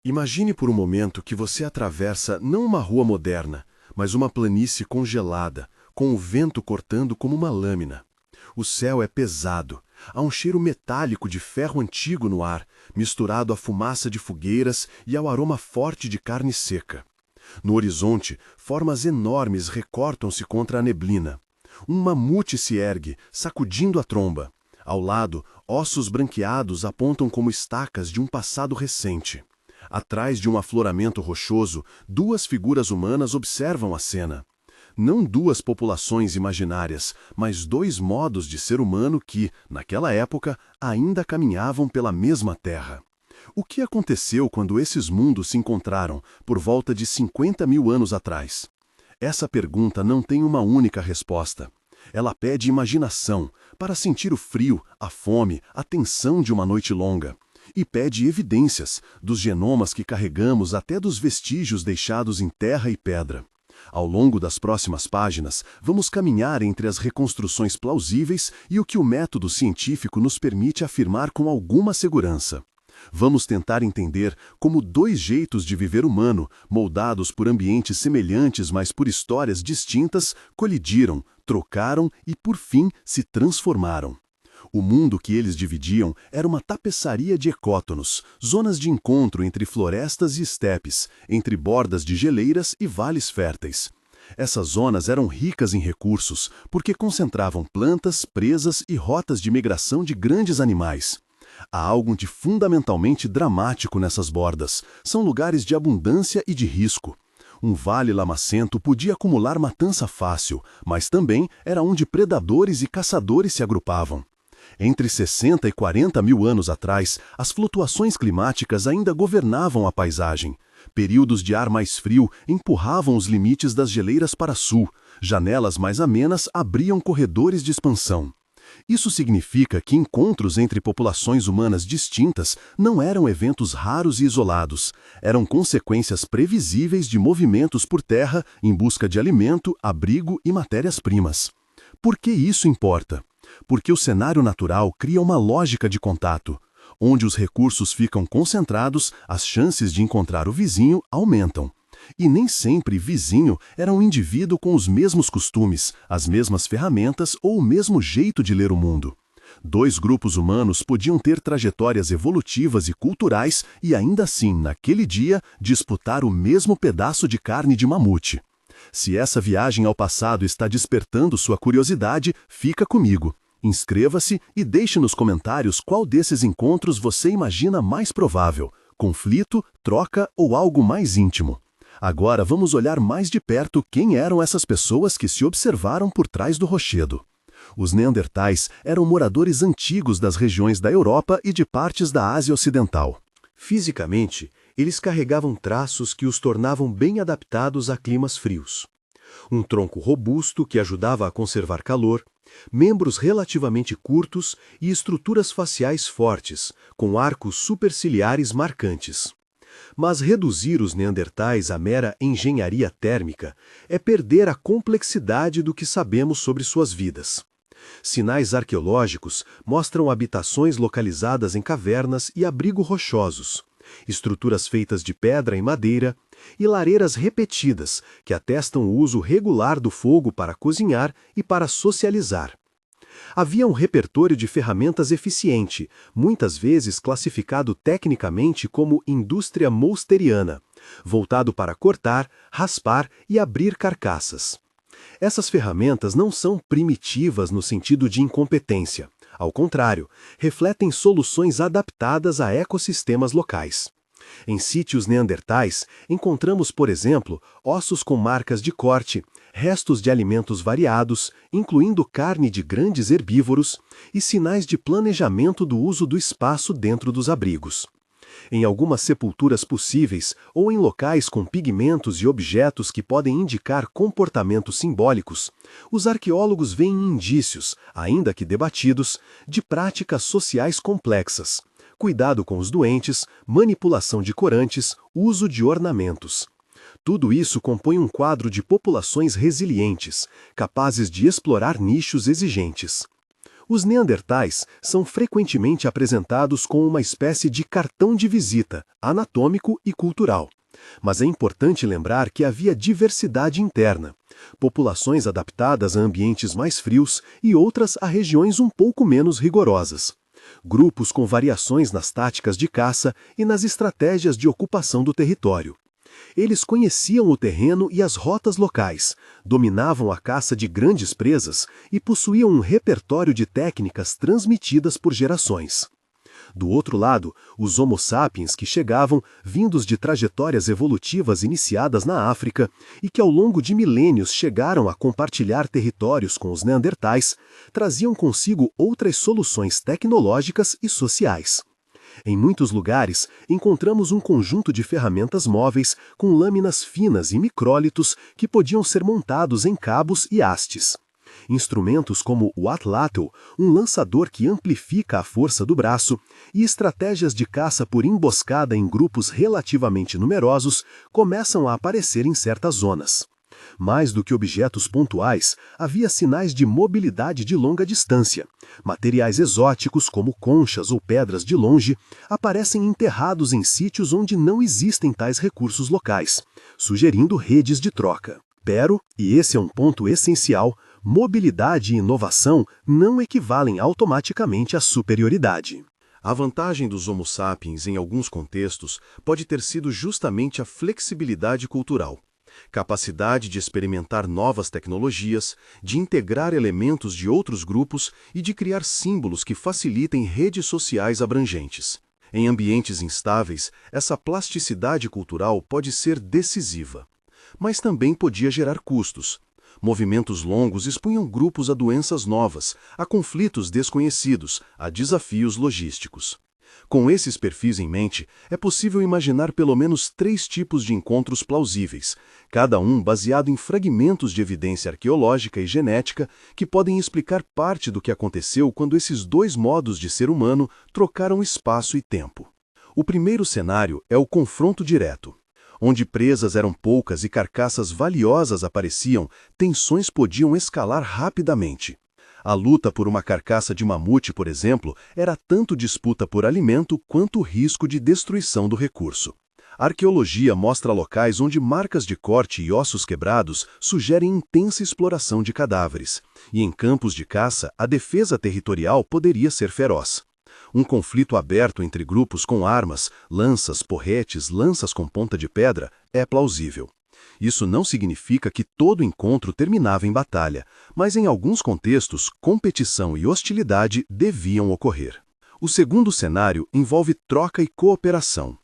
Imagine por um momento que você atravessa não uma rua moderna, mas uma planície congelada, com o vento cortando como uma lâmina. O céu é pesado, há um cheiro metálico de ferro antigo no ar, misturado à fumaça de fogueiras e ao aroma forte de carne seca. No horizonte, formas enormes recortam-se contra a neblina. Um mamute se ergue, sacudindo a tromba. Ao lado, ossos branqueados apontam como estacas de um passado recente. Atrás de um afloramento rochoso, duas figuras humanas observam a cena. Não duas populações imaginárias, mas dois modos de ser humano que, naquela época, ainda caminhavam pela mesma terra. O que aconteceu quando esses mundos se encontraram, por volta de 50 mil anos atrás? Essa pergunta não tem uma única resposta. Ela pede imaginação, para sentir o frio, a fome, a tensão de uma noite longa. E pede evidências, dos genomas que carregamos até dos vestígios deixados em terra e pedra. Ao longo das próximas páginas, vamos caminhar entre as reconstruções plausíveis e o que o método científico nos permite afirmar com alguma segurança. Vamos tentar entender como dois jeitos de viver humano, moldados por ambientes semelhantes, mas por histórias distintas, colidiram, trocaram e, por fim, se transformaram. O mundo que eles dividiam era uma tapeçaria de ecótonos, zonas de encontro entre florestas e estepes, entre bordas de geleiras e vales férteis. Essas zonas eram ricas em recursos, porque concentravam plantas, presas e rotas de migração de grandes animais. Há algo de fundamentalmente dramático nessas bordas. São lugares de abundância e de risco. Um vale lamacento podia acumular matança fácil, mas também era onde predadores e caçadores se agrupavam. Entre 60 e 40 mil anos atrás, as flutuações climáticas ainda governavam a paisagem. Períodos de ar mais frio empurravam os limites das geleiras para sul, janelas mais amenas abriam corredores de expansão. Isso significa que encontros entre populações humanas distintas não eram eventos raros e isolados, eram consequências previsíveis de movimentos por terra em busca de alimento, abrigo e matérias-primas. Por que isso importa? Porque o cenário natural cria uma lógica de contato. Onde os recursos ficam concentrados, as chances de encontrar o vizinho aumentam. E nem sempre vizinho era um indivíduo com os mesmos costumes, as mesmas ferramentas ou o mesmo jeito de ler o mundo. Dois grupos humanos podiam ter trajetórias evolutivas e culturais e ainda assim, naquele dia, disputar o mesmo pedaço de carne de mamute. Se essa viagem ao passado está despertando sua curiosidade, fica comigo. Inscreva-se e deixe nos comentários qual desses encontros você imagina mais provável: conflito, troca ou algo mais íntimo. Agora vamos olhar mais de perto quem eram essas pessoas que se observaram por trás do rochedo. Os neandertais eram moradores antigos das regiões da Europa e de partes da Ásia Ocidental. Fisicamente, eles carregavam traços que os tornavam bem adaptados a climas frios. Um tronco robusto que ajudava a conservar calor, membros relativamente curtos e estruturas faciais fortes, com arcos superciliares marcantes. Mas reduzir os neandertais à mera engenharia térmica é perder a complexidade do que sabemos sobre suas vidas. Sinais arqueológicos mostram habitações localizadas em cavernas e abrigo rochosos, estruturas feitas de pedra e madeira e lareiras repetidas que atestam o uso regular do fogo para cozinhar e para socializar. Havia um repertório de ferramentas eficiente, muitas vezes classificado tecnicamente como indústria mousteriana, voltado para cortar, raspar e abrir carcaças. Essas ferramentas não são primitivas no sentido de incompetência. Ao contrário, refletem soluções adaptadas a ecossistemas locais. Em sítios neandertais, encontramos, por exemplo, ossos com marcas de corte, restos de alimentos variados, incluindo carne de grandes herbívoros, e sinais de planejamento do uso do espaço dentro dos abrigos. Em algumas sepulturas possíveis, ou em locais com pigmentos e objetos que podem indicar comportamentos simbólicos, os arqueólogos veem indícios, ainda que debatidos, de práticas sociais complexas: cuidado com os doentes, manipulação de corantes, uso de ornamentos. Tudo isso compõe um quadro de populações resilientes, capazes de explorar nichos exigentes. Os neandertais são frequentemente apresentados com uma espécie de cartão de visita, anatômico e cultural. Mas é importante lembrar que havia diversidade interna. Populações adaptadas a ambientes mais frios e outras a regiões um pouco menos rigorosas. Grupos com variações nas táticas de caça e nas estratégias de ocupação do território. Eles conheciam o terreno e as rotas locais, dominavam a caça de grandes presas e possuíam um repertório de técnicas transmitidas por gerações. Do outro lado, os Homo sapiens que chegavam, vindos de trajetórias evolutivas iniciadas na África e que ao longo de milênios chegaram a compartilhar territórios com os neandertais, traziam consigo outras soluções tecnológicas e sociais. Em muitos lugares, encontramos um conjunto de ferramentas móveis com lâminas finas e micrólitos que podiam ser montados em cabos e hastes. Instrumentos como o atlátl, um lançador que amplifica a força do braço, e estratégias de caça por emboscada em grupos relativamente numerosos começam a aparecer em certas zonas. Mais do que objetos pontuais, havia sinais de mobilidade de longa distância. Materiais exóticos, como conchas ou pedras de longe, aparecem enterrados em sítios onde não existem tais recursos locais, sugerindo redes de troca. Pero, e esse é um ponto essencial, mobilidade e inovação não equivalem automaticamente à superioridade. A vantagem dos Homo sapiens em alguns contextos pode ter sido justamente a flexibilidade cultural. Capacidade de experimentar novas tecnologias, de integrar elementos de outros grupos e de criar símbolos que facilitem redes sociais abrangentes. Em ambientes instáveis, essa plasticidade cultural pode ser decisiva. Mas também podia gerar custos. Movimentos longos expunham grupos a doenças novas, a conflitos desconhecidos, a desafios logísticos. Com esses perfis em mente, é possível imaginar pelo menos 3 tipos de encontros plausíveis, cada um baseado em fragmentos de evidência arqueológica e genética que podem explicar parte do que aconteceu quando esses 2 modos de ser humano trocaram espaço e tempo. O primeiro cenário é o confronto direto. Onde presas eram poucas e carcaças valiosas apareciam, tensões podiam escalar rapidamente. A luta por uma carcaça de mamute, por exemplo, era tanto disputa por alimento quanto risco de destruição do recurso. A arqueologia mostra locais onde marcas de corte e ossos quebrados sugerem intensa exploração de cadáveres, e em campos de caça a defesa territorial poderia ser feroz. Um conflito aberto entre grupos com armas, lanças, porretes, lanças com ponta de pedra, é plausível. Isso não significa que todo encontro terminava em batalha, mas em alguns contextos, competição e hostilidade deviam ocorrer. O segundo cenário envolve troca e cooperação.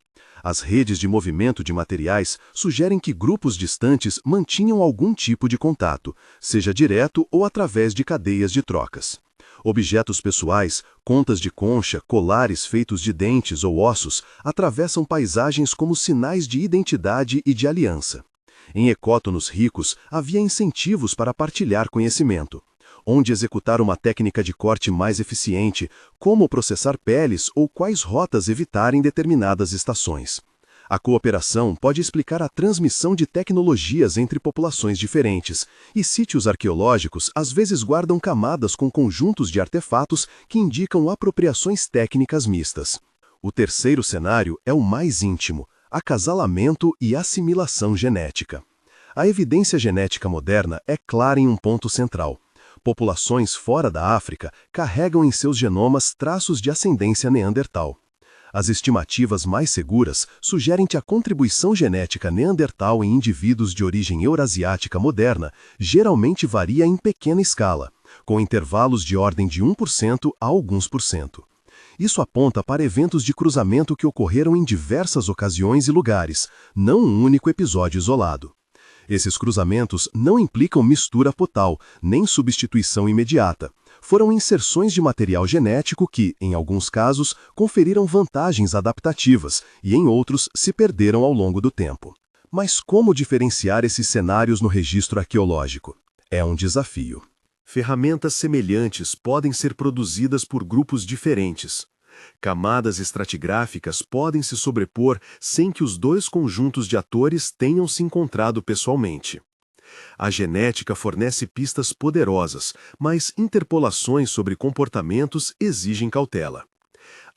As redes de movimento de materiais sugerem que grupos distantes mantinham algum tipo de contato, seja direto ou através de cadeias de trocas. Objetos pessoais, contas de concha, colares feitos de dentes ou ossos, atravessam paisagens como sinais de identidade e de aliança. Em ecótonos ricos, havia incentivos para partilhar conhecimento. Onde executar uma técnica de corte mais eficiente, como processar peles ou quais rotas evitar em determinadas estações. A cooperação pode explicar a transmissão de tecnologias entre populações diferentes, e sítios arqueológicos às vezes guardam camadas com conjuntos de artefatos que indicam apropriações técnicas mistas. O terceiro cenário é o mais íntimo: acasalamento e assimilação genética. A evidência genética moderna é clara em um ponto central. Populações fora da África carregam em seus genomas traços de ascendência neandertal. As estimativas mais seguras sugerem que a contribuição genética neandertal em indivíduos de origem eurasiática moderna geralmente varia em pequena escala, com intervalos de ordem de 1% a alguns por cento. Isso aponta para eventos de cruzamento que ocorreram em diversas ocasiões e lugares, não um único episódio isolado. Esses cruzamentos não implicam mistura total, nem substituição imediata. Foram inserções de material genético que, em alguns casos, conferiram vantagens adaptativas e, em outros, se perderam ao longo do tempo. Mas como diferenciar esses cenários no registro arqueológico? É um desafio. Ferramentas semelhantes podem ser produzidas por grupos diferentes. Camadas estratigráficas podem se sobrepor sem que os 2 conjuntos de atores tenham se encontrado pessoalmente. A genética fornece pistas poderosas, mas interpolações sobre comportamentos exigem cautela.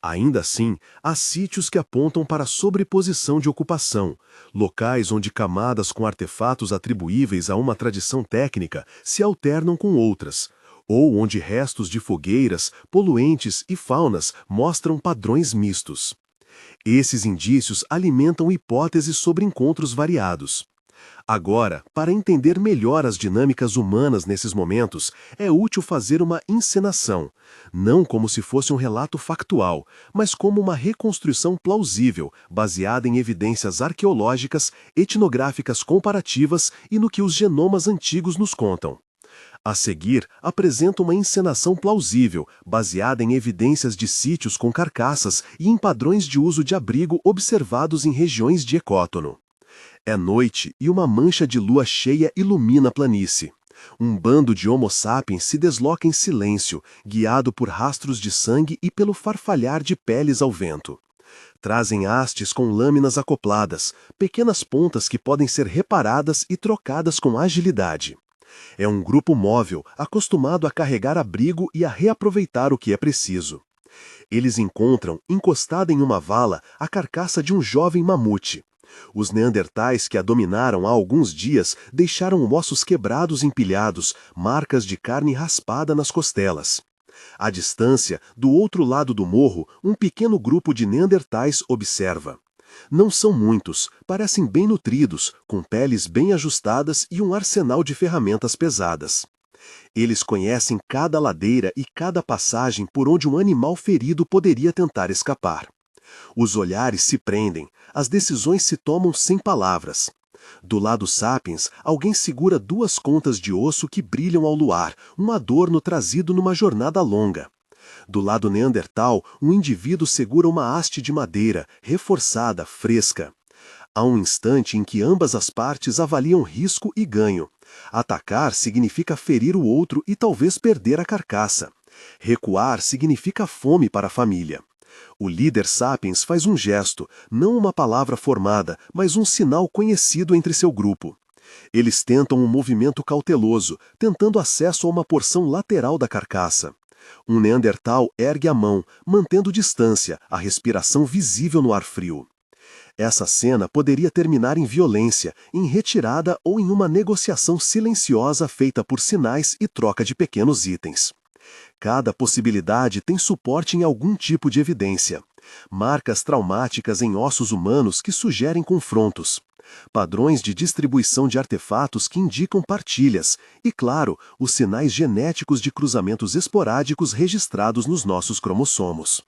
Ainda assim, há sítios que apontam para a sobreposição de ocupação, locais onde camadas com artefatos atribuíveis a uma tradição técnica se alternam com outras, ou onde restos de fogueiras, poluentes e faunas mostram padrões mistos. Esses indícios alimentam hipóteses sobre encontros variados. Agora, para entender melhor as dinâmicas humanas nesses momentos, é útil fazer uma encenação, não como se fosse um relato factual, mas como uma reconstrução plausível, baseada em evidências arqueológicas, etnográficas comparativas e no que os genomas antigos nos contam. A seguir, apresenta uma encenação plausível, baseada em evidências de sítios com carcaças e em padrões de uso de abrigo observados em regiões de ecótono. É noite e uma mancha de lua cheia ilumina a planície. Um bando de Homo sapiens se desloca em silêncio, guiado por rastros de sangue e pelo farfalhar de peles ao vento. Trazem hastes com lâminas acopladas, pequenas pontas que podem ser reparadas e trocadas com agilidade. É um grupo móvel, acostumado a carregar abrigo e a reaproveitar o que é preciso. Eles encontram, encostada em uma vala, a carcaça de um jovem mamute. Os neandertais que a dominaram há alguns dias deixaram ossos quebrados empilhados, marcas de carne raspada nas costelas. À distância, do outro lado do morro, um pequeno grupo de neandertais observa. Não são muitos, parecem bem nutridos, com peles bem ajustadas e um arsenal de ferramentas pesadas. Eles conhecem cada ladeira e cada passagem por onde um animal ferido poderia tentar escapar. Os olhares se prendem, as decisões se tomam sem palavras. Do lado sapiens, alguém segura duas contas de osso que brilham ao luar, um adorno trazido numa jornada longa. Do lado neandertal, um indivíduo segura uma haste de madeira, reforçada, fresca. Há um instante em que ambas as partes avaliam risco e ganho. Atacar significa ferir o outro e talvez perder a carcaça. Recuar significa fome para a família. O líder sapiens faz um gesto, não uma palavra formada, mas um sinal conhecido entre seu grupo. Eles tentam um movimento cauteloso, tentando acesso a uma porção lateral da carcaça. Um neandertal ergue a mão, mantendo distância, a respiração visível no ar frio. Essa cena poderia terminar em violência, em retirada ou em uma negociação silenciosa feita por sinais e troca de pequenos itens. Cada possibilidade tem suporte em algum tipo de evidência. Marcas traumáticas em ossos humanos que sugerem confrontos. Padrões de distribuição de artefatos que indicam partilhas. E, claro, os sinais genéticos de cruzamentos esporádicos registrados nos nossos cromossomos.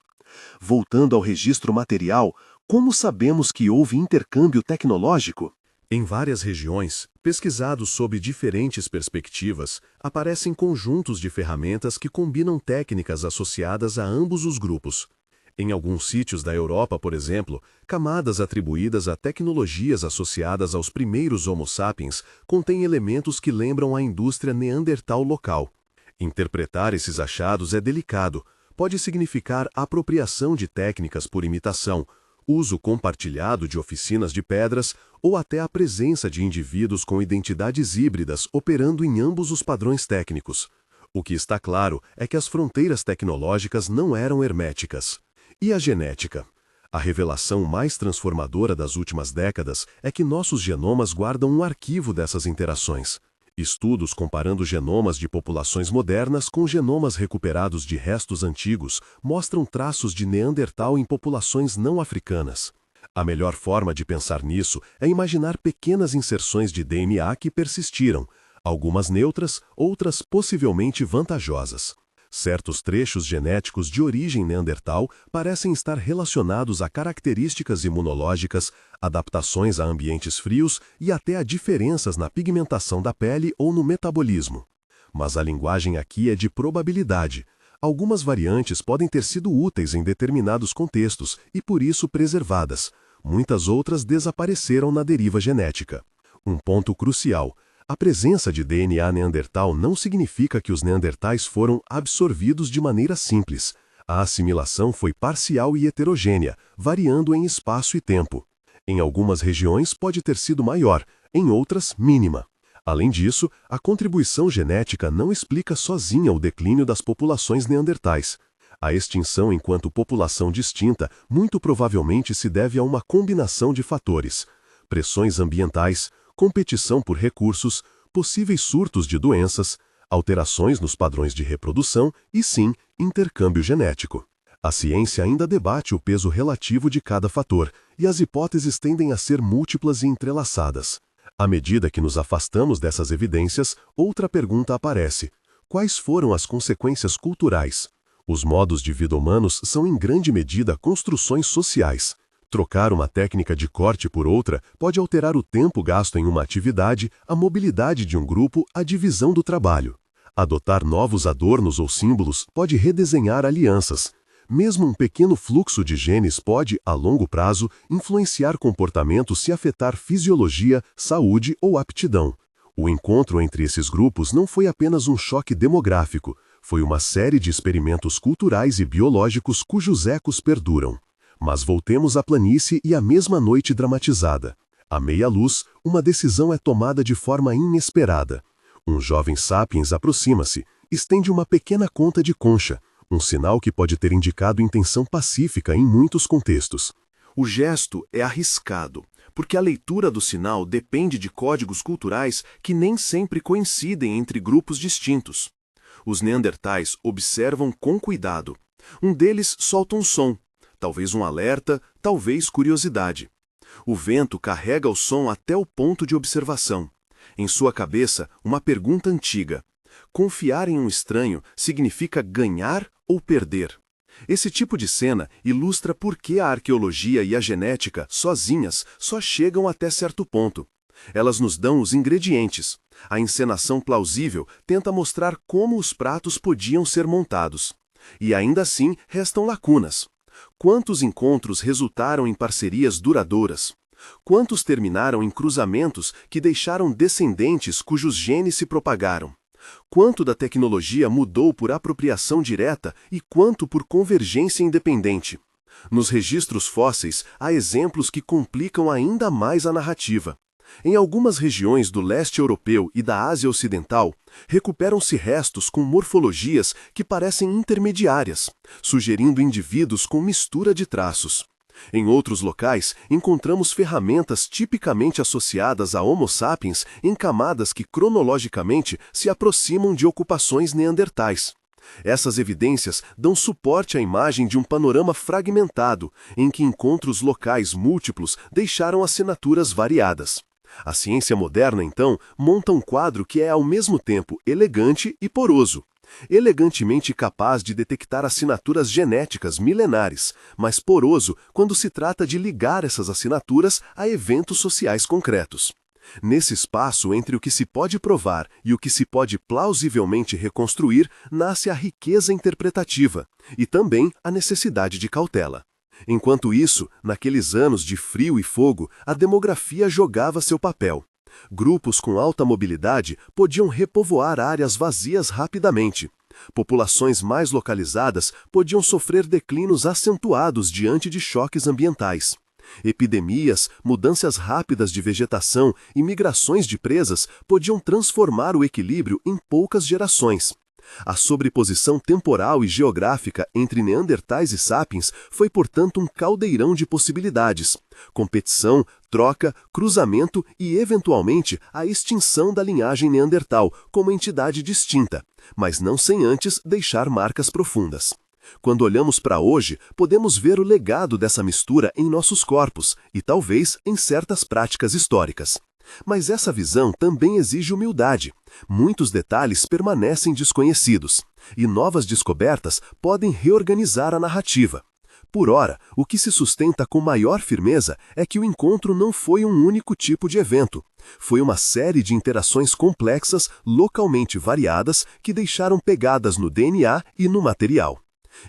Voltando ao registro material, como sabemos que houve intercâmbio tecnológico? Em várias regiões, pesquisados sob diferentes perspectivas, aparecem conjuntos de ferramentas que combinam técnicas associadas a ambos os grupos. Em alguns sítios da Europa, por exemplo, camadas atribuídas a tecnologias associadas aos primeiros Homo sapiens contêm elementos que lembram a indústria neandertal local. Interpretar esses achados é delicado, pode significar apropriação de técnicas por imitação, uso compartilhado de oficinas de pedras ou até a presença de indivíduos com identidades híbridas operando em ambos os padrões técnicos. O que está claro é que as fronteiras tecnológicas não eram herméticas. E a genética? A revelação mais transformadora das últimas décadas é que nossos genomas guardam um arquivo dessas interações. Estudos comparando genomas de populações modernas com genomas recuperados de restos antigos mostram traços de Neandertal em populações não africanas. A melhor forma de pensar nisso é imaginar pequenas inserções de DNA que persistiram, algumas neutras, outras possivelmente vantajosas. Certos trechos genéticos de origem neandertal parecem estar relacionados a características imunológicas, adaptações a ambientes frios e até a diferenças na pigmentação da pele ou no metabolismo. Mas a linguagem aqui é de probabilidade. Algumas variantes podem ter sido úteis em determinados contextos e por isso preservadas. Muitas outras desapareceram na deriva genética. Um ponto crucial. A presença de DNA neandertal não significa que os neandertais foram absorvidos de maneira simples. A assimilação foi parcial e heterogênea, variando em espaço e tempo. Em algumas regiões pode ter sido maior, em outras, mínima. Além disso, a contribuição genética não explica sozinha o declínio das populações neandertais. A extinção enquanto população distinta muito provavelmente se deve a uma combinação de fatores: pressões ambientais, competição por recursos, possíveis surtos de doenças, alterações nos padrões de reprodução e, sim, intercâmbio genético. A ciência ainda debate o peso relativo de cada fator, e as hipóteses tendem a ser múltiplas e entrelaçadas. À medida que nos afastamos dessas evidências, outra pergunta aparece: quais foram as consequências culturais? Os modos de vida humanos são em grande medida construções sociais. Trocar uma técnica de corte por outra pode alterar o tempo gasto em uma atividade, a mobilidade de um grupo, a divisão do trabalho. Adotar novos adornos ou símbolos pode redesenhar alianças. Mesmo um pequeno fluxo de genes pode, a longo prazo, influenciar comportamentos se afetar fisiologia, saúde ou aptidão. O encontro entre esses grupos não foi apenas um choque demográfico, foi uma série de experimentos culturais e biológicos cujos ecos perduram. Mas voltemos à planície e à mesma noite dramatizada. À meia-luz, uma decisão é tomada de forma inesperada. Um jovem sapiens aproxima-se, estende uma pequena conta de concha, um sinal que pode ter indicado intenção pacífica em muitos contextos. O gesto é arriscado, porque a leitura do sinal depende de códigos culturais que nem sempre coincidem entre grupos distintos. Os neandertais observam com cuidado. Um deles solta um som, talvez um alerta, talvez curiosidade. O vento carrega o som até o ponto de observação. Em sua cabeça, uma pergunta antiga: confiar em um estranho significa ganhar ou perder? Esse tipo de cena ilustra por que a arqueologia e a genética, sozinhas, só chegam até certo ponto. Elas nos dão os ingredientes. A encenação plausível tenta mostrar como os pratos podiam ser montados. E ainda assim restam lacunas. Quantos encontros resultaram em parcerias duradouras? Quantos terminaram em cruzamentos que deixaram descendentes cujos genes se propagaram? Quanto da tecnologia mudou por apropriação direta e quanto por convergência independente? Nos registros fósseis, há exemplos que complicam ainda mais a narrativa. Em algumas regiões do leste europeu e da Ásia Ocidental, recuperam-se restos com morfologias que parecem intermediárias, sugerindo indivíduos com mistura de traços. Em outros locais, encontramos ferramentas tipicamente associadas a Homo sapiens em camadas que cronologicamente se aproximam de ocupações neandertais. Essas evidências dão suporte à imagem de um panorama fragmentado, em que encontros locais múltiplos deixaram assinaturas variadas. A ciência moderna, então, monta um quadro que é ao mesmo tempo elegante e poroso. Elegantemente capaz de detectar assinaturas genéticas milenares, mas poroso quando se trata de ligar essas assinaturas a eventos sociais concretos. Nesse espaço entre o que se pode provar e o que se pode plausivelmente reconstruir, nasce a riqueza interpretativa e também a necessidade de cautela. Enquanto isso, naqueles anos de frio e fogo, a demografia jogava seu papel. Grupos com alta mobilidade podiam repovoar áreas vazias rapidamente. Populações mais localizadas podiam sofrer declínios acentuados diante de choques ambientais. Epidemias, mudanças rápidas de vegetação e migrações de presas podiam transformar o equilíbrio em poucas gerações. A sobreposição temporal e geográfica entre neandertais e sapiens foi, portanto, um caldeirão de possibilidades. Competição, troca, cruzamento e, eventualmente, a extinção da linhagem neandertal como entidade distinta, mas não sem antes deixar marcas profundas. Quando olhamos para hoje, podemos ver o legado dessa mistura em nossos corpos e, talvez, em certas práticas históricas. Mas essa visão também exige humildade. Muitos detalhes permanecem desconhecidos, e novas descobertas podem reorganizar a narrativa. Por ora, o que se sustenta com maior firmeza é que o encontro não foi um único tipo de evento. Foi uma série de interações complexas, localmente variadas, que deixaram pegadas no DNA e no material.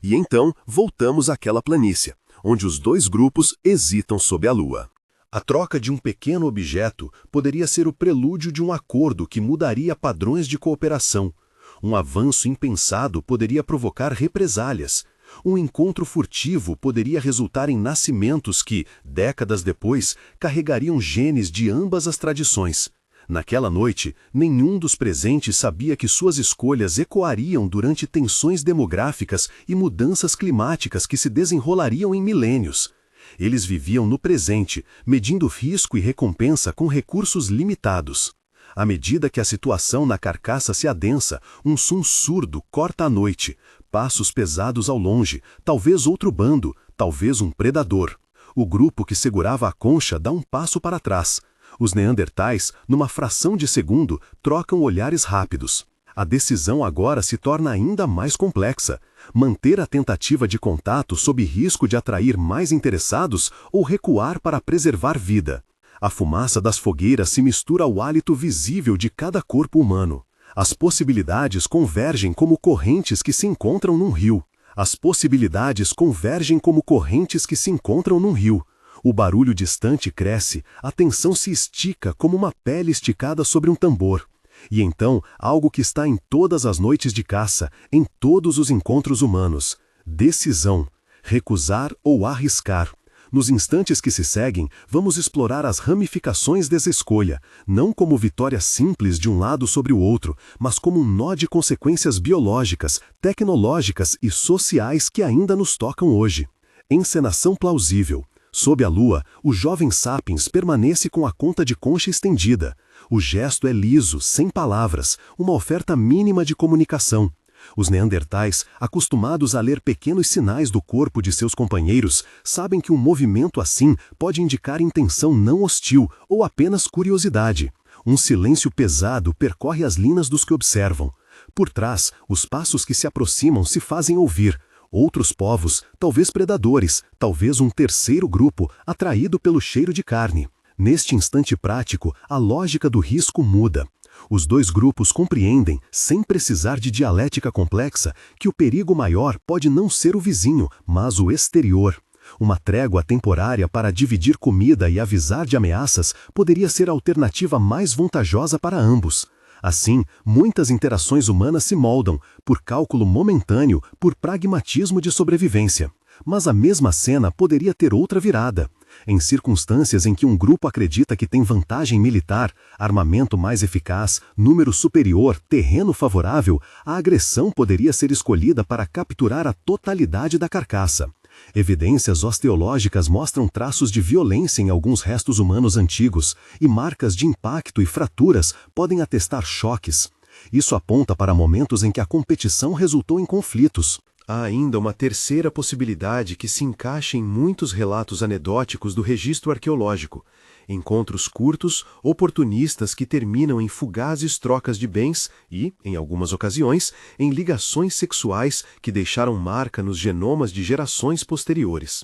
E então, voltamos àquela planície, onde os dois grupos hesitam sob a lua. A troca de um pequeno objeto poderia ser o prelúdio de um acordo que mudaria padrões de cooperação. Um avanço impensado poderia provocar represálias. Um encontro furtivo poderia resultar em nascimentos que, décadas depois, carregariam genes de ambas as tradições. Naquela noite, nenhum dos presentes sabia que suas escolhas ecoariam durante tensões demográficas e mudanças climáticas que se desenrolariam em milênios. Eles viviam no presente, medindo risco e recompensa com recursos limitados. À medida que a situação na carcaça se adensa, um som surdo corta a noite, passos pesados ao longe, talvez outro bando, talvez um predador. O grupo que segurava a concha dá um passo para trás. Os neandertais, numa fração de segundo, trocam olhares rápidos. A decisão agora se torna ainda mais complexa. Manter a tentativa de contato sob risco de atrair mais interessados ou recuar para preservar vida. A fumaça das fogueiras se mistura ao hálito visível de cada corpo humano. As possibilidades convergem como correntes que se encontram num rio. As possibilidades convergem como correntes que se encontram num rio. O barulho distante cresce, a tensão se estica como uma pele esticada sobre um tambor. E então, algo que está em todas as noites de caça, em todos os encontros humanos. Decisão. Recusar ou arriscar. Nos instantes que se seguem, vamos explorar as ramificações dessa escolha, não como vitória simples de um lado sobre o outro, mas como um nó de consequências biológicas, tecnológicas e sociais que ainda nos tocam hoje. Encenação plausível. Sob a lua, o jovem sapiens permanece com a conta de concha estendida. O gesto é liso, sem palavras, uma oferta mínima de comunicação. Os neandertais, acostumados a ler pequenos sinais do corpo de seus companheiros, sabem que um movimento assim pode indicar intenção não hostil ou apenas curiosidade. Um silêncio pesado percorre as linas dos que observam. Por trás, os passos que se aproximam se fazem ouvir. Outros povos, talvez predadores, talvez um terceiro grupo, atraído pelo cheiro de carne. Neste instante prático, a lógica do risco muda. Os dois grupos compreendem, sem precisar de dialética complexa, que o perigo maior pode não ser o vizinho, mas o exterior. Uma trégua temporária para dividir comida e avisar de ameaças poderia ser a alternativa mais vantajosa para ambos. Assim, muitas interações humanas se moldam, por cálculo momentâneo, por pragmatismo de sobrevivência. Mas a mesma cena poderia ter outra virada. Em circunstâncias em que um grupo acredita que tem vantagem militar, armamento mais eficaz, número superior, terreno favorável, a agressão poderia ser escolhida para capturar a totalidade da carcaça. Evidências osteológicas mostram traços de violência em alguns restos humanos antigos, e marcas de impacto e fraturas podem atestar choques. Isso aponta para momentos em que a competição resultou em conflitos. Há ainda uma terceira possibilidade que se encaixa em muitos relatos anedóticos do registro arqueológico. Encontros curtos, oportunistas que terminam em fugazes trocas de bens e, em algumas ocasiões, em ligações sexuais que deixaram marca nos genomas de gerações posteriores.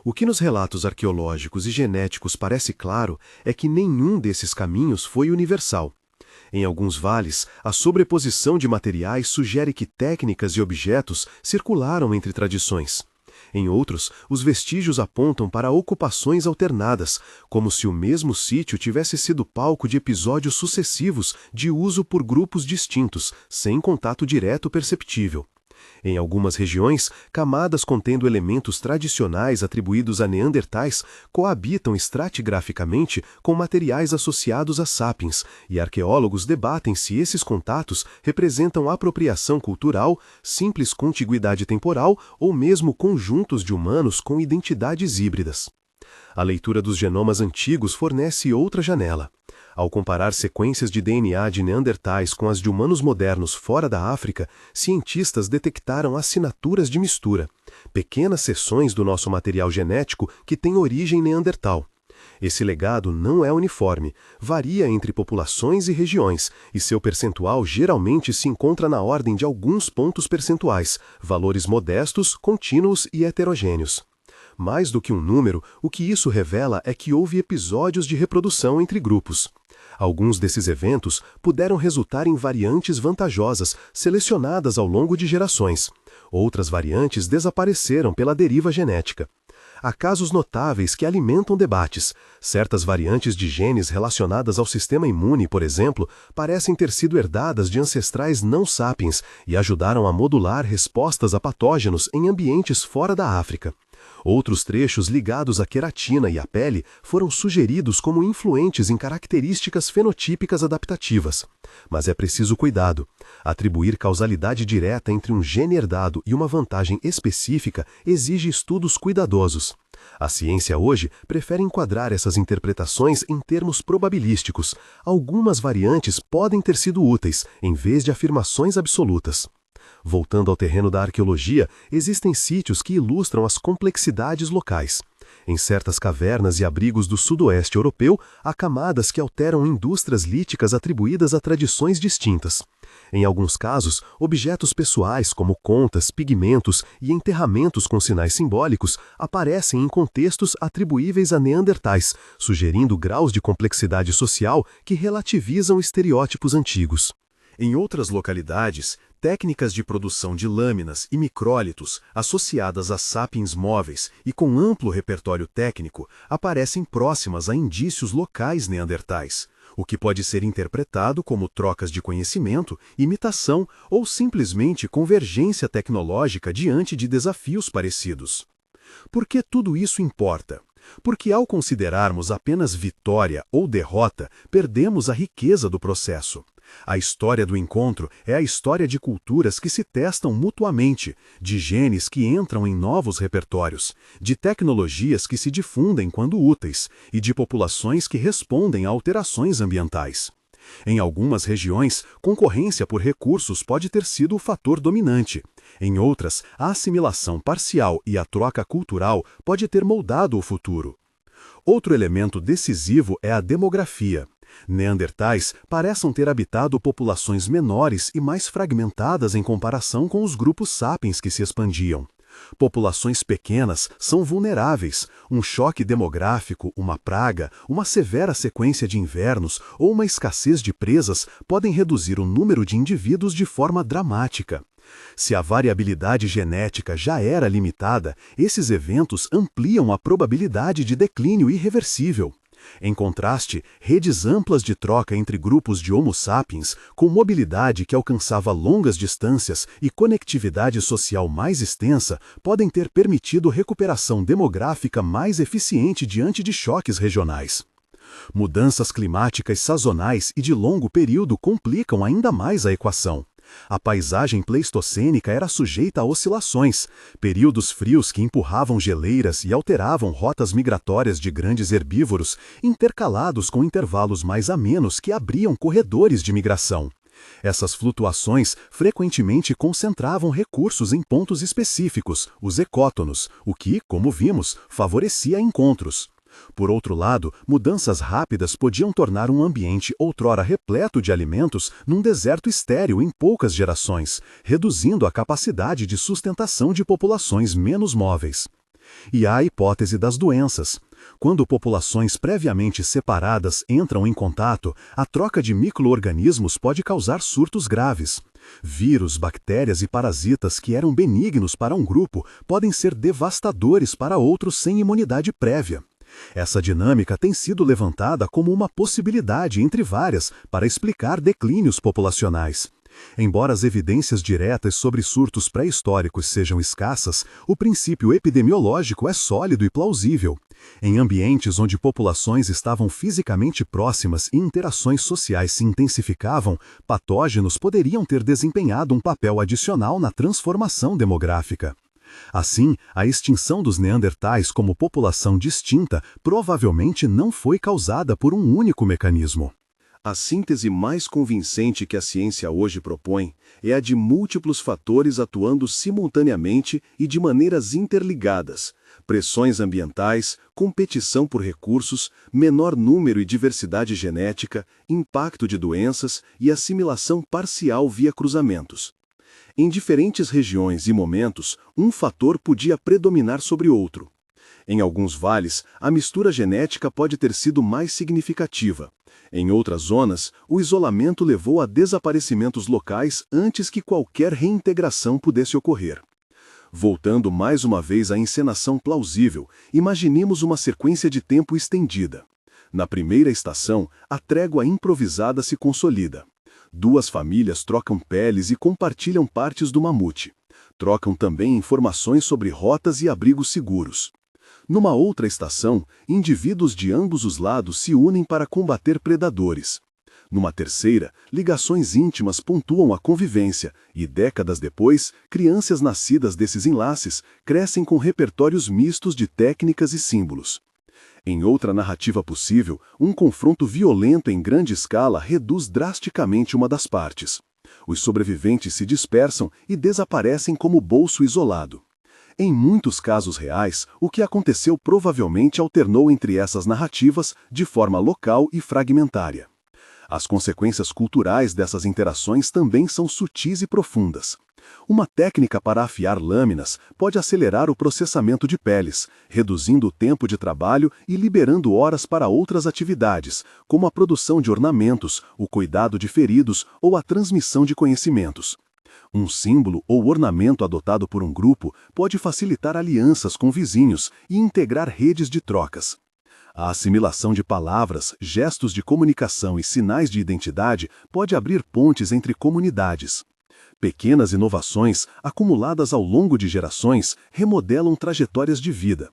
O que nos relatos arqueológicos e genéticos parece claro é que nenhum desses caminhos foi universal. Em alguns vales, a sobreposição de materiais sugere que técnicas e objetos circularam entre tradições. Em outros, os vestígios apontam para ocupações alternadas, como se o mesmo sítio tivesse sido palco de episódios sucessivos de uso por grupos distintos, sem contato direto perceptível. Em algumas regiões, camadas contendo elementos tradicionais atribuídos a neandertais coabitam estratigraficamente com materiais associados a sapiens, e arqueólogos debatem se esses contatos representam apropriação cultural, simples contiguidade temporal ou mesmo conjuntos de humanos com identidades híbridas. A leitura dos genomas antigos fornece outra janela. Ao comparar sequências de DNA de neandertais com as de humanos modernos fora da África, cientistas detectaram assinaturas de mistura, pequenas seções do nosso material genético que têm origem neandertal. Esse legado não é uniforme, varia entre populações e regiões, e seu percentual geralmente se encontra na ordem de alguns pontos percentuais, valores modestos, contínuos e heterogêneos. Mais do que um número, o que isso revela é que houve episódios de reprodução entre grupos. Alguns desses eventos puderam resultar em variantes vantajosas, selecionadas ao longo de gerações. Outras variantes desapareceram pela deriva genética. Há casos notáveis que alimentam debates. Certas variantes de genes relacionadas ao sistema imune, por exemplo, parecem ter sido herdadas de ancestrais não sapiens e ajudaram a modular respostas a patógenos em ambientes fora da África. Outros trechos ligados à queratina e à pele foram sugeridos como influentes em características fenotípicas adaptativas. Mas é preciso cuidado. Atribuir causalidade direta entre um gene herdado e uma vantagem específica exige estudos cuidadosos. A ciência hoje prefere enquadrar essas interpretações em termos probabilísticos. Algumas variantes podem ter sido úteis, em vez de afirmações absolutas. Voltando ao terreno da arqueologia, existem sítios que ilustram as complexidades locais. Em certas cavernas e abrigos do sudoeste europeu, há camadas que alteram indústrias líticas atribuídas a tradições distintas. Em alguns casos, objetos pessoais como contas, pigmentos e enterramentos com sinais simbólicos aparecem em contextos atribuíveis a neandertais, sugerindo graus de complexidade social que relativizam estereótipos antigos. Em outras localidades, técnicas de produção de lâminas e micrólitos associadas a sapiens móveis e com amplo repertório técnico aparecem próximas a indícios locais neandertais, o que pode ser interpretado como trocas de conhecimento, imitação ou simplesmente convergência tecnológica diante de desafios parecidos. Por que tudo isso importa? Porque ao considerarmos apenas vitória ou derrota, perdemos a riqueza do processo. A história do encontro é a história de culturas que se testam mutuamente, de genes que entram em novos repertórios, de tecnologias que se difundem quando úteis e de populações que respondem a alterações ambientais. Em algumas regiões, concorrência por recursos pode ter sido o fator dominante. Em outras, a assimilação parcial e a troca cultural pode ter moldado o futuro. Outro elemento decisivo é a demografia. Neandertais parecem ter habitado populações menores e mais fragmentadas em comparação com os grupos sapiens que se expandiam. Populações pequenas são vulneráveis. Um choque demográfico, uma praga, uma severa sequência de invernos ou uma escassez de presas podem reduzir o número de indivíduos de forma dramática. Se a variabilidade genética já era limitada, esses eventos ampliam a probabilidade de declínio irreversível. Em contraste, redes amplas de troca entre grupos de Homo sapiens, com mobilidade que alcançava longas distâncias e conectividade social mais extensa, podem ter permitido recuperação demográfica mais eficiente diante de choques regionais. Mudanças climáticas sazonais e de longo período complicam ainda mais a equação. A paisagem pleistocênica era sujeita a oscilações, períodos frios que empurravam geleiras e alteravam rotas migratórias de grandes herbívoros, intercalados com intervalos mais amenos que abriam corredores de migração. Essas flutuações frequentemente concentravam recursos em pontos específicos, os ecótonos, o que, como vimos, favorecia encontros. Por outro lado, mudanças rápidas podiam tornar um ambiente outrora repleto de alimentos num deserto estéril em poucas gerações, reduzindo a capacidade de sustentação de populações menos móveis. E há a hipótese das doenças. Quando populações previamente separadas entram em contato, a troca de micro-organismos pode causar surtos graves. Vírus, bactérias e parasitas que eram benignos para um grupo podem ser devastadores para outros sem imunidade prévia. Essa dinâmica tem sido levantada como uma possibilidade entre várias para explicar declínios populacionais. Embora as evidências diretas sobre surtos pré-históricos sejam escassas, o princípio epidemiológico é sólido e plausível. Em ambientes onde populações estavam fisicamente próximas e interações sociais se intensificavam, patógenos poderiam ter desempenhado um papel adicional na transformação demográfica. Assim, a extinção dos neandertais como população distinta provavelmente não foi causada por um único mecanismo. A síntese mais convincente que a ciência hoje propõe é a de múltiplos fatores atuando simultaneamente e de maneiras interligadas: pressões ambientais, competição por recursos, menor número e diversidade genética, impacto de doenças e assimilação parcial via cruzamentos. Em diferentes regiões e momentos, um fator podia predominar sobre outro. Em alguns vales, a mistura genética pode ter sido mais significativa. Em outras zonas, o isolamento levou a desaparecimentos locais antes que qualquer reintegração pudesse ocorrer. Voltando mais uma vez à encenação plausível, imaginemos uma sequência de tempo estendida. Na primeira estação, a trégua improvisada se consolida. Duas famílias trocam peles e compartilham partes do mamute. Trocam também informações sobre rotas e abrigos seguros. Numa outra estação, indivíduos de ambos os lados se unem para combater predadores. Numa terceira, ligações íntimas pontuam a convivência e, décadas depois, crianças nascidas desses enlaces crescem com repertórios mistos de técnicas e símbolos. Em outra narrativa possível, um confronto violento em grande escala reduz drasticamente uma das partes. Os sobreviventes se dispersam e desaparecem como bolso isolado. Em muitos casos reais, o que aconteceu provavelmente alternou entre essas narrativas de forma local e fragmentária. As consequências culturais dessas interações também são sutis e profundas. Uma técnica para afiar lâminas pode acelerar o processamento de peles, reduzindo o tempo de trabalho e liberando horas para outras atividades, como a produção de ornamentos, o cuidado de feridos ou a transmissão de conhecimentos. Um símbolo ou ornamento adotado por um grupo pode facilitar alianças com vizinhos e integrar redes de trocas. A assimilação de palavras, gestos de comunicação e sinais de identidade pode abrir pontes entre comunidades. Pequenas inovações, acumuladas ao longo de gerações, remodelam trajetórias de vida.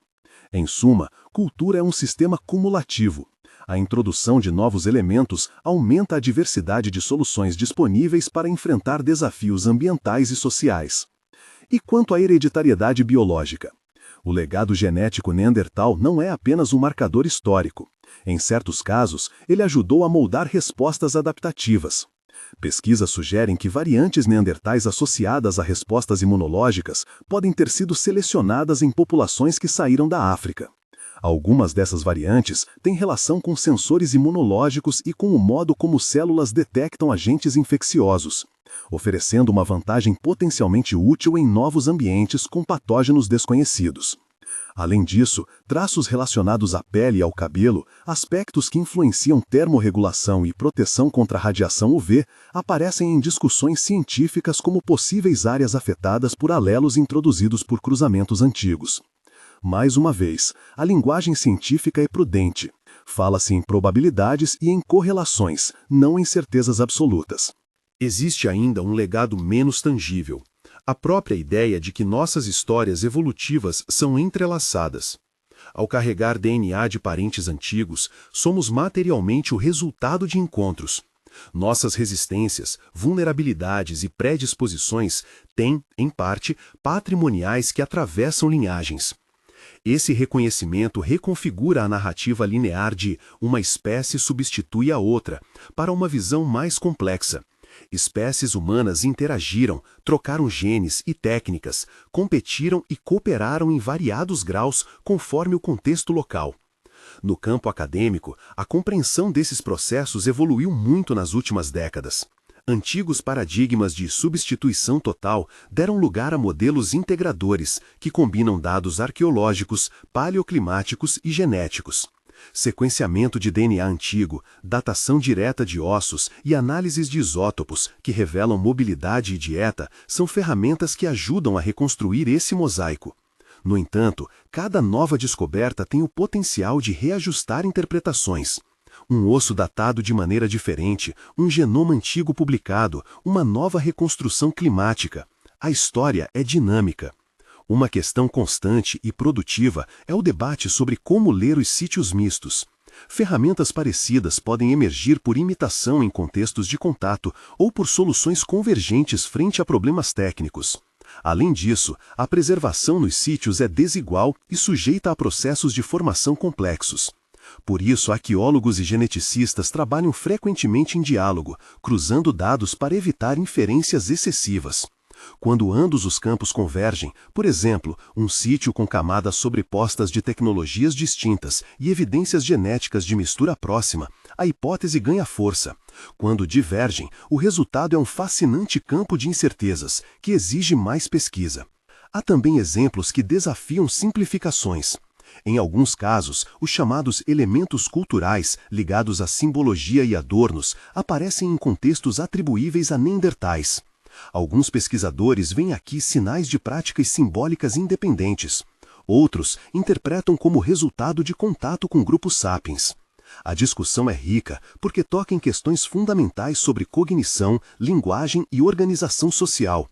Em suma, cultura é um sistema cumulativo. A introdução de novos elementos aumenta a diversidade de soluções disponíveis para enfrentar desafios ambientais e sociais. E quanto à hereditariedade biológica? O legado genético neandertal não é apenas um marcador histórico. Em certos casos, ele ajudou a moldar respostas adaptativas. Pesquisas sugerem que variantes neandertais associadas a respostas imunológicas podem ter sido selecionadas em populações que saíram da África. Algumas dessas variantes têm relação com sensores imunológicos e com o modo como células detectam agentes infecciosos, oferecendo uma vantagem potencialmente útil em novos ambientes com patógenos desconhecidos. Além disso, traços relacionados à pele e ao cabelo, aspectos que influenciam termorregulação e proteção contra a radiação UV, aparecem em discussões científicas como possíveis áreas afetadas por alelos introduzidos por cruzamentos antigos. Mais uma vez, a linguagem científica é prudente. Fala-se em probabilidades e em correlações, não em certezas absolutas. Existe ainda um legado menos tangível. A própria ideia de que nossas histórias evolutivas são entrelaçadas. Ao carregar DNA de parentes antigos, somos materialmente o resultado de encontros. Nossas resistências, vulnerabilidades e predisposições têm, em parte, patrimoniais que atravessam linhagens. Esse reconhecimento reconfigura a narrativa linear de uma espécie substitui a outra, para uma visão mais complexa. Espécies humanas interagiram, trocaram genes e técnicas, competiram e cooperaram em variados graus conforme o contexto local. No campo acadêmico, a compreensão desses processos evoluiu muito nas últimas décadas. Antigos paradigmas de substituição total deram lugar a modelos integradores, que combinam dados arqueológicos, paleoclimáticos e genéticos. Sequenciamento de DNA antigo, datação direta de ossos e análises de isótopos, que revelam mobilidade e dieta, são ferramentas que ajudam a reconstruir esse mosaico. No entanto, cada nova descoberta tem o potencial de reajustar interpretações. Um osso datado de maneira diferente, um genoma antigo publicado, uma nova reconstrução climática. A história é dinâmica. Uma questão constante e produtiva é o debate sobre como ler os sítios mistos. Ferramentas parecidas podem emergir por imitação em contextos de contato ou por soluções convergentes frente a problemas técnicos. Além disso, a preservação nos sítios é desigual e sujeita a processos de formação complexos. Por isso, arqueólogos e geneticistas trabalham frequentemente em diálogo, cruzando dados para evitar inferências excessivas. Quando ambos os campos convergem, por exemplo, um sítio com camadas sobrepostas de tecnologias distintas e evidências genéticas de mistura próxima, a hipótese ganha força. Quando divergem, o resultado é um fascinante campo de incertezas, que exige mais pesquisa. Há também exemplos que desafiam simplificações. Em alguns casos, os chamados elementos culturais, ligados à simbologia e adornos, aparecem em contextos atribuíveis a neandertais. Alguns pesquisadores veem aqui sinais de práticas simbólicas independentes. Outros interpretam como resultado de contato com grupos sapiens. A discussão é rica porque toca em questões fundamentais sobre cognição, linguagem e organização social.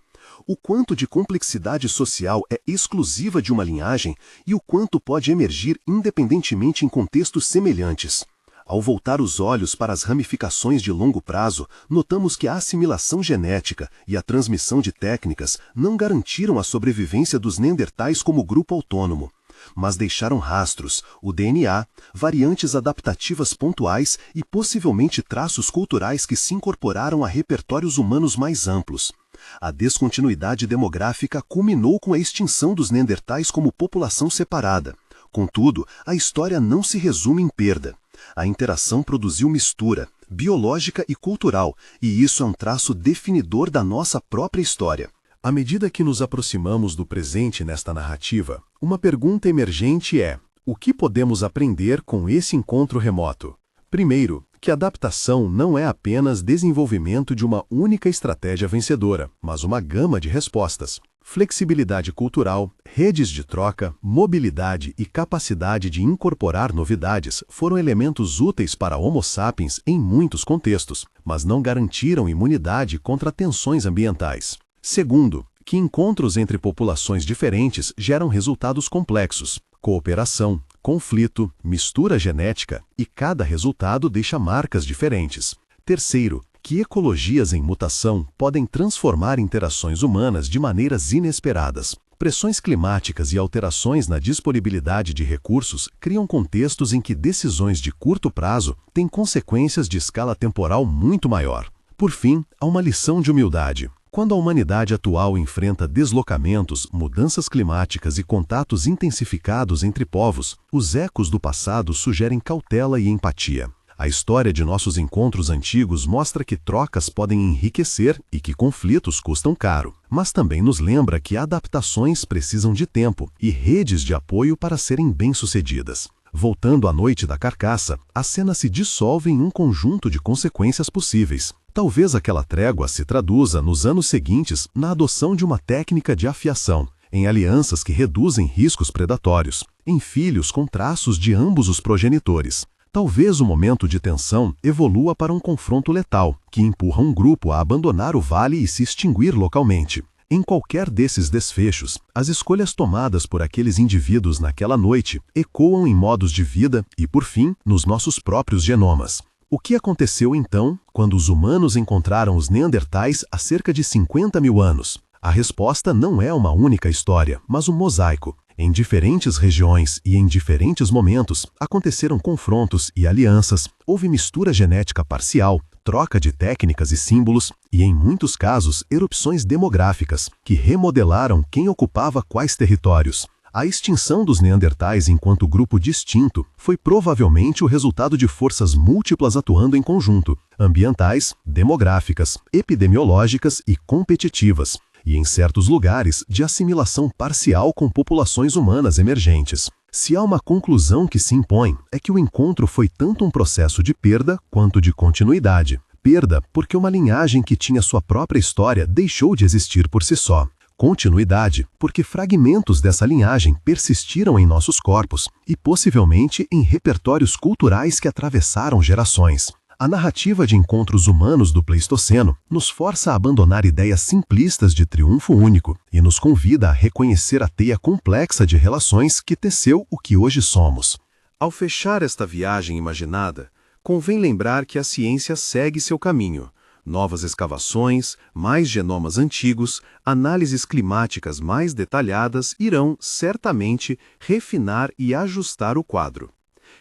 o quanto de complexidade social é exclusiva de uma linhagem e o quanto pode emergir independentemente em contextos semelhantes. Ao voltar os olhos para as ramificações de longo prazo, notamos que a assimilação genética e a transmissão de técnicas não garantiram a sobrevivência dos neandertais como grupo autônomo, mas deixaram rastros, o DNA, variantes adaptativas pontuais e possivelmente traços culturais que se incorporaram a repertórios humanos mais amplos. A descontinuidade demográfica culminou com a extinção dos neandertais como população separada. Contudo, a história não se resume em perda. A interação produziu mistura, biológica e cultural, e isso é um traço definidor da nossa própria história. À medida que nos aproximamos do presente nesta narrativa, uma pergunta emergente é: o que podemos aprender com esse encontro remoto? Primeiro, que adaptação não é apenas desenvolvimento de uma única estratégia vencedora, mas uma gama de respostas. Flexibilidade cultural, redes de troca, mobilidade e capacidade de incorporar novidades foram elementos úteis para Homo sapiens em muitos contextos, mas não garantiram imunidade contra tensões ambientais. Segundo, que encontros entre populações diferentes geram resultados complexos, cooperação, conflito, mistura genética, e cada resultado deixa marcas diferentes. Terceiro, que ecologias em mutação podem transformar interações humanas de maneiras inesperadas. Pressões climáticas e alterações na disponibilidade de recursos criam contextos em que decisões de curto prazo têm consequências de escala temporal muito maior. Por fim, há uma lição de humildade. Quando a humanidade atual enfrenta deslocamentos, mudanças climáticas e contatos intensificados entre povos, os ecos do passado sugerem cautela e empatia. A história de nossos encontros antigos mostra que trocas podem enriquecer e que conflitos custam caro, mas também nos lembra que adaptações precisam de tempo e redes de apoio para serem bem-sucedidas. Voltando à noite da carcaça, a cena se dissolve em um conjunto de consequências possíveis. Talvez aquela trégua se traduza nos anos seguintes na adoção de uma técnica de afiação, em alianças que reduzem riscos predatórios, em filhos com traços de ambos os progenitores. Talvez o momento de tensão evolua para um confronto letal, que empurra um grupo a abandonar o vale e se extinguir localmente. Em qualquer desses desfechos, as escolhas tomadas por aqueles indivíduos naquela noite ecoam em modos de vida e, por fim, nos nossos próprios genomas. O que aconteceu então, quando os humanos encontraram os neandertais há cerca de 50 mil anos? A resposta não é uma única história, mas um mosaico. Em diferentes regiões e em diferentes momentos, aconteceram confrontos e alianças, houve mistura genética parcial, troca de técnicas e símbolos e, em muitos casos, erupções demográficas, que remodelaram quem ocupava quais territórios. A extinção dos neandertais enquanto grupo distinto foi provavelmente o resultado de forças múltiplas atuando em conjunto, ambientais, demográficas, epidemiológicas e competitivas, e em certos lugares de assimilação parcial com populações humanas emergentes. Se há uma conclusão que se impõe, é que o encontro foi tanto um processo de perda quanto de continuidade. Perda porque uma linhagem que tinha sua própria história deixou de existir por si só. Continuidade porque fragmentos dessa linhagem persistiram em nossos corpos e possivelmente em repertórios culturais que atravessaram gerações. A narrativa de encontros humanos do Pleistoceno nos força a abandonar ideias simplistas de triunfo único e nos convida a reconhecer a teia complexa de relações que teceu o que hoje somos. Ao fechar esta viagem imaginada, convém lembrar que a ciência segue seu caminho. Novas escavações, mais genomas antigos, análises climáticas mais detalhadas irão, certamente, refinar e ajustar o quadro.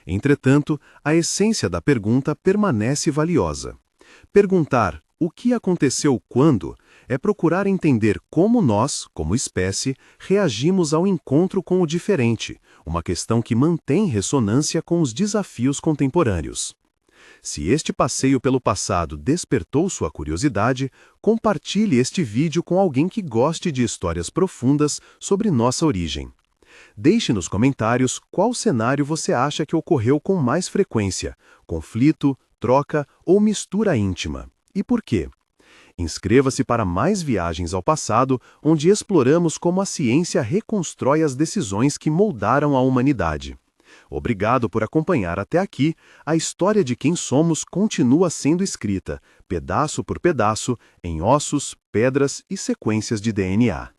Entretanto, a essência da pergunta permanece valiosa. Perguntar o que aconteceu quando é procurar entender como nós, como espécie, reagimos ao encontro com o diferente, uma questão que mantém ressonância com os desafios contemporâneos. Se este passeio pelo passado despertou sua curiosidade, compartilhe este vídeo com alguém que goste de histórias profundas sobre nossa origem. Deixe nos comentários qual cenário você acha que ocorreu com mais frequência: conflito, troca ou mistura íntima. E por quê? Inscreva-se para mais viagens ao passado, onde exploramos como a ciência reconstrói as decisões que moldaram a humanidade. Obrigado por acompanhar até aqui. A história de quem somos continua sendo escrita, pedaço por pedaço, em ossos, pedras e sequências de DNA.